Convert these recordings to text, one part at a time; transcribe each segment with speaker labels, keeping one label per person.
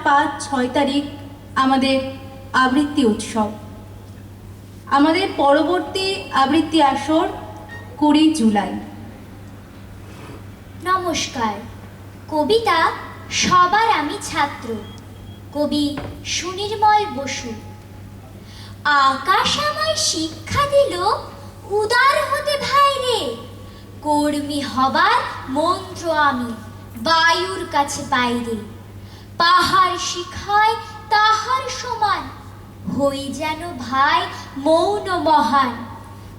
Speaker 1: 5, 6 তারিখ আমাদের আবৃত্তি উৎসব। আমাদের পরবর্তী আবৃত্তি আসর 20 জুলাই।
Speaker 2: নমস্কার। কবিতা সবার আমি ছাত্র, কবি সুনির্মল বসু। আকাশ আমায় শিক্ষা দিল উদার হতে ভাইরে, কর্মী হবার মন্ত্র আমি বায়ুর কাছে বাইরে। পাহাড় শিখায় তাহার সমান, হই যেন ভাই মৌন মহান।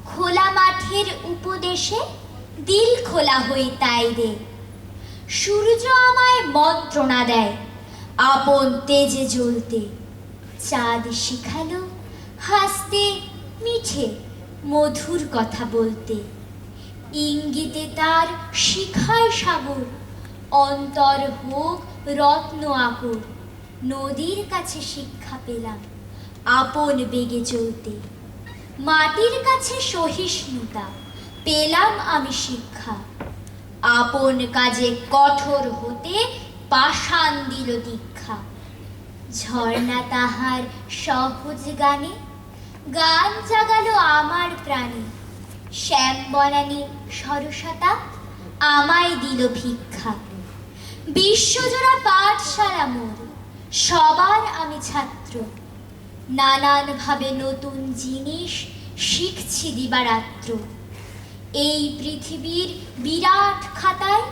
Speaker 2: খোলা মাঠের উপদেশে দিল খোলা হই তাই রে। সূর্য আমায় মন্ত্রণা দেয় আপন তেজে জ্বলতে, চাঁদ শিখালো হাসতে মিঠে মধুর কথা বলতে। ইঙ্গিতে তার শিখায় সাগর, অন্তর হোক রত্ন আকর। নদীর কাছে শিক্ষা পেলাম আপন বেগে চলতে, মাটির কাছে সহিষ্ণুতা পেলাম আমি শিক্ষা। আপন কাজে কঠোর হতে পাষাণ দিল দীক্ষা। ঝর্ণা তাহার সহজ গানে গান জাগালো আমার প্রাণে। শ্যাম বনানী সরসতা আমায় দিল ভিক্ষা। বিশ্বজোড়া পাঠশালা মোর, সবার আমি ছাত্র। নানান ভাবে নতুন জিনিস শিখছি দিবারাত্র। এই পৃথিবীর বিরাট খাতায়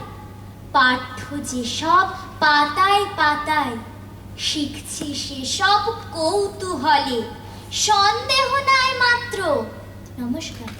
Speaker 2: পাঠ্য যেসব পাতায় পাতায়, শিখছি সেসব কৌতূহলে, সন্দেহ নাই মাত্র। নমস্কার।